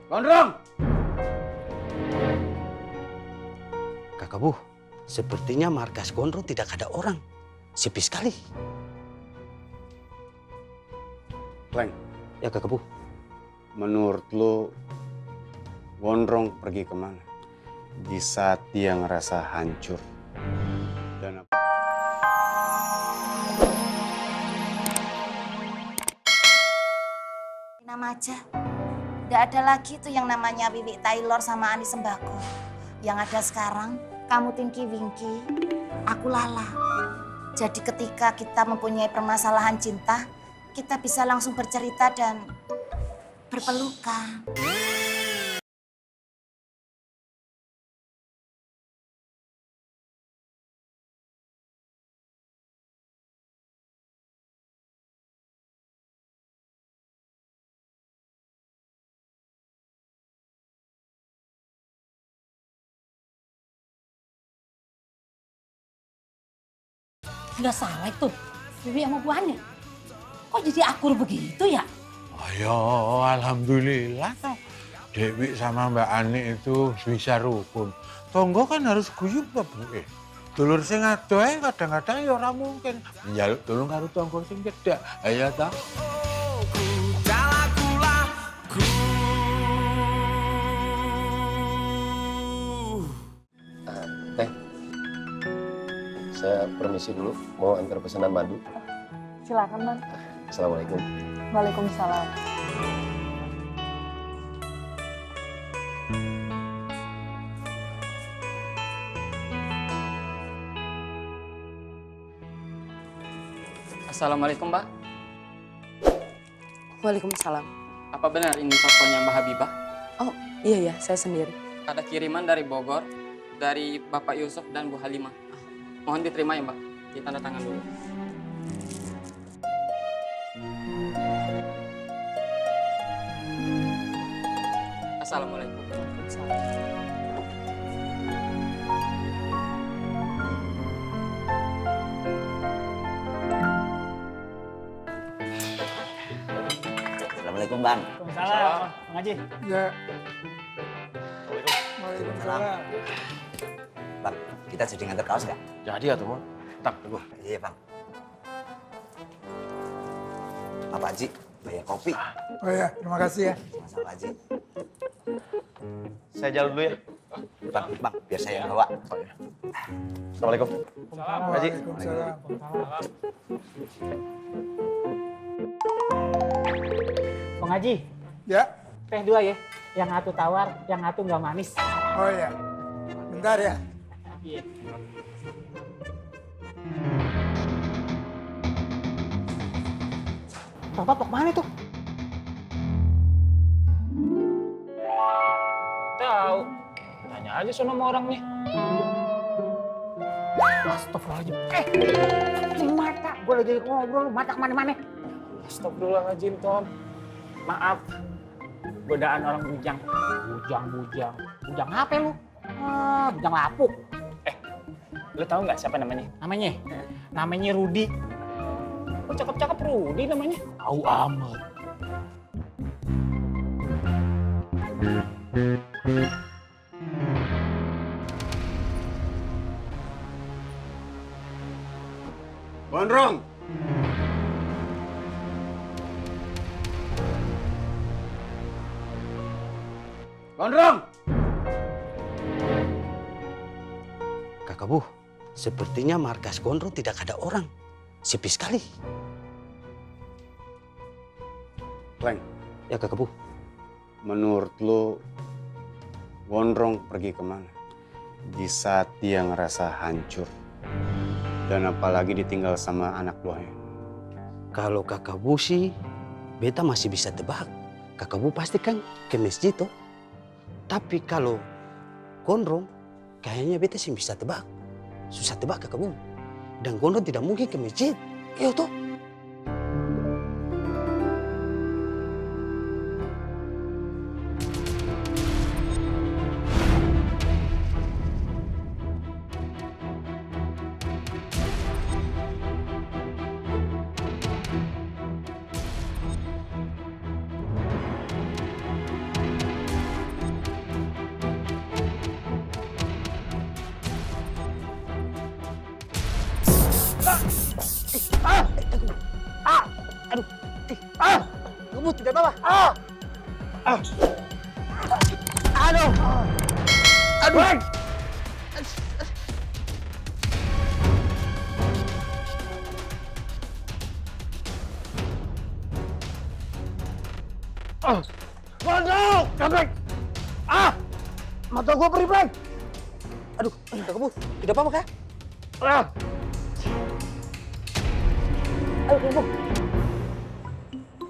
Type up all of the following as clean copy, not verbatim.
Gondrong! Kakak Bu, sepertinya markas Gondrong tidak ada orang. Sepi sekali. Kleng, Ya Kakak Bu. menurut lo Gondrong pergi kemana? Di saat dia ngerasa hancur. Dan Nama aja. Nggak ada lagi tuh yang namanya Wiwi Taylor sama Ani Sembako. Yang ada sekarang, kamu Tinky Winky, aku Lala. Jadi ketika kita mempunyai permasalahan cinta, kita bisa langsung bercerita dan berpelukan. Nggak salah itu, Bibi sama Bu Ani. Kok jadi akur begitu ya? Ayo, alhamdulillah toh. Dewi sama Mbak Ani itu bisa rukun. Tonggo kan harus guyub Mbak Bu. Dulur sing adoh kadang-kadang ya ora mungkin njaluk tulung karo tonggo sing cedhak. Ayo ta. Teh, saya permisi dulu, mau antar pesanan madu. Silakan, Bang. Assalamualaikum. Waalaikumsalam. Assalamualaikum, Mbak. Waalaikumsalam. Apa benar ini tokonya Mbak Habibah? Oh, iya ya, saya sendiri. Ada kiriman dari Bogor, dari Bapak Yusuf dan Bu Halimah. Mohon diterima ya, Mbak. Ditanda tangan dulu. Assalamualaikum. Assalamualaikum Bang. Waalaikumsalam, Bang Haji. Ya. Waalaikumsalam. Bang, kita jadi ngantar kaos nggak? Jadi ya, Mon. Tak, tunggu. Iya Bang. Pak Haji, bayar kopi. Oh ya, terima kasih ya. Sama-sama Haji. Saya jalan dulu ya. Bang, biar saya yang bawa. Assalamualaikum. Haji. Waalaikumsalam. Bang Haji, Ya. teh dua ya. Yang satu tawar, yang satu nggak manis. Oh ya. Bentar ya. Iya. Bapak mau kemana tuh? Tahu. Tanya aja sono sama orangnya. Astagfirullahaladzim. Ini mata. Gue lagi ngobrol, mata kemana-mana. Astagfirullahaladzim, Tom. Maaf. Godaan orang bujang. Bujang. Bujang apa lu? Bujang lapuk. Lu tahu nggak siapa namanya? Namanya Rudi. Oh, cakep-cakep Rudi namanya. Tahu amat. Gondrong! Gondrong! Kakak Bu, sepertinya markas Gondrong tidak ada orang. Sepi sekali. Kleng, Ya Kakak Bu. menurut lo Gondrong pergi kemana? Di saat dia ngerasa hancur. Dan apalagi ditinggal sama anak buahnya. Kalau Kakak Bu sih, beta masih bisa tebak. Kakak Bu pasti kan ke masjid tuh. Tapi kalau Gondrong, kayaknya beta sih bisa tebak. Susah tebak Kakak Bu. Dan Gondrong tidak mungkin ke masjid. Iya toh. Kamu tidak apa-apa? Gondok! Kabrek! Mata gua perih, Bang! Aduh, kamu tidak apa-apa kah?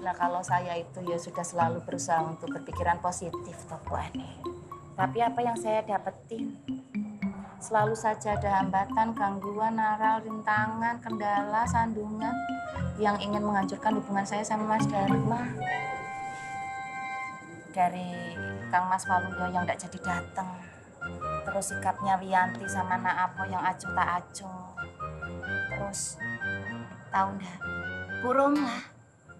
Lah kalau saya itu ya sudah selalu berusaha untuk berpikiran positif toh Bu Ani. Tapi apa yang saya dapetin? Selalu saja ada hambatan, gangguan, naral, rintangan, kendala, sandungan yang ingin menghancurkan hubungan saya sama Mas Dharma. Dari Kang Mas Waluyo yang tidak jadi datang. Terus sikapnya Wiyanti sama Nak Apo yang acuh tak acuh. Terus tahu ndak, Bu Romlah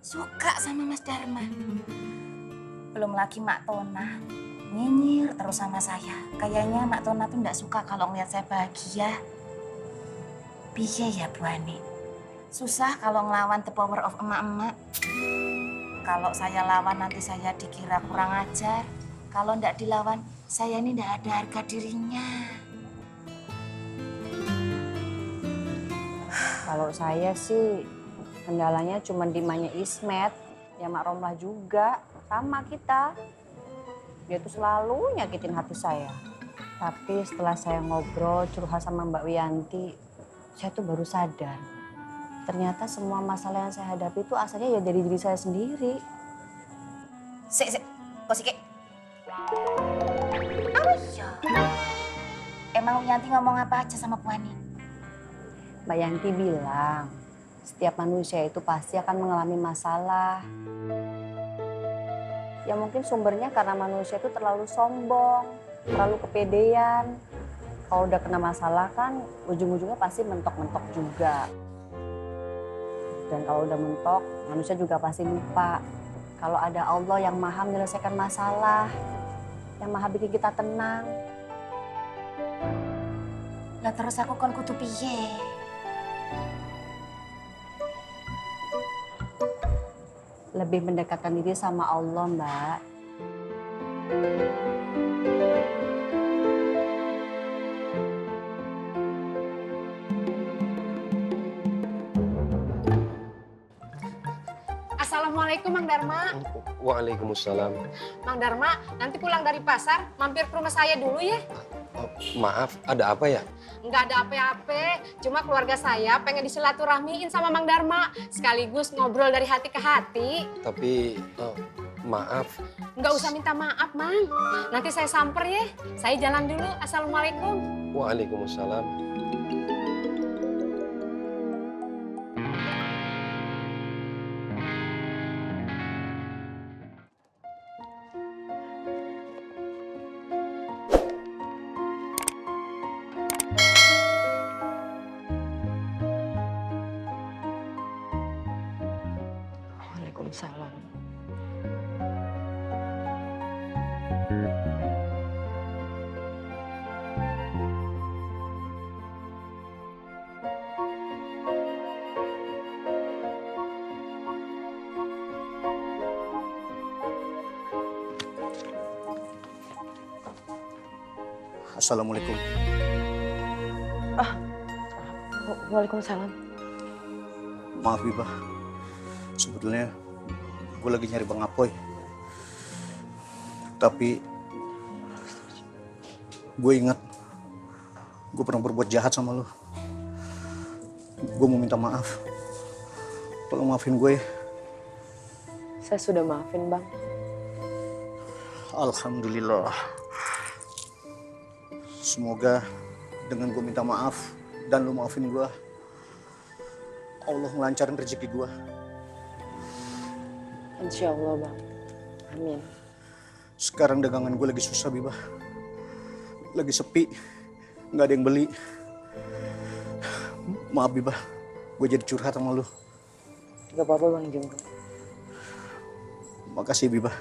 suka sama Mas Dharma. Belum lagi Mak Tona, nyinyir terus sama saya. Kayaknya Mak Tona tuh ndak suka kalau ngeliat saya bahagia. Piye ya Bu Ani? Susah kalau ngelawan the power of emak-emak. Kalau saya lawan nanti saya dikira kurang ajar. Kalau ndak dilawan, saya ini ndak ada harga dirinya. Kalau saya sih kendalanya cuma di emaknya Ismet, ya Mak Romlah juga, sama kita. Dia tuh selalu nyakitin hati saya. Tapi setelah saya ngobrol, curhat sama Mbak Wiyanti, saya tuh baru sadar. Ternyata semua masalah yang saya hadapi itu asalnya ya dari diri saya sendiri. Sik, kok Sik? Oh iya. Emang Wiyanti ngomong apa aja sama Bu Ani? Mbak Yanti bilang, setiap manusia itu pasti akan mengalami masalah. Ya mungkin sumbernya karena manusia itu terlalu sombong, terlalu kepedean. Kalau udah kena masalah kan ujung-ujungnya pasti mentok-mentok juga. Dan kalau udah mentok, manusia juga pasti lupa. Kalau ada Allah yang maha menyelesaikan masalah, yang maha bikin kita tenang. Lah terus aku kan kudu piye? Lebih mendekatkan diri sama Allah, Mbak. Assalamualaikum Mang Dharma. Waalaikumsalam. Mang Dharma, nanti pulang dari pasar mampir ke rumah saya dulu ya. Maaf, ada apa ya? Nggak ada apa-apa, cuma keluarga saya pengen disilaturahmiin sama Mang Dharma. Sekaligus ngobrol dari hati ke hati. Tapi maaf. Nggak usah minta maaf, Mang. Nanti saya samper ya. Saya jalan dulu. Assalamualaikum. Waalaikumsalam. Waalaikumsalam. Assalamualaikum. Waalaikumsalam. Maaf Bibah, sebetulnya gue lagi nyari Bang Apoy. Tapi gue ingat gue pernah berbuat jahat sama lo. Gue mau minta maaf. Tolong maafin gue ya. Saya sudah maafin, Bang. Alhamdulillah. Semoga dengan gue minta maaf dan lo maafin gue, Allah ngelancarin rezeki gue. Insya Allah, Bang. Amin. Sekarang dagangan gue lagi susah, Bibah. Lagi sepi, nggak ada yang beli. Maaf, Bibah. Gue jadi curhat sama lu. Gak apa-apa, Bang Jumbo. Makasih, Bibah.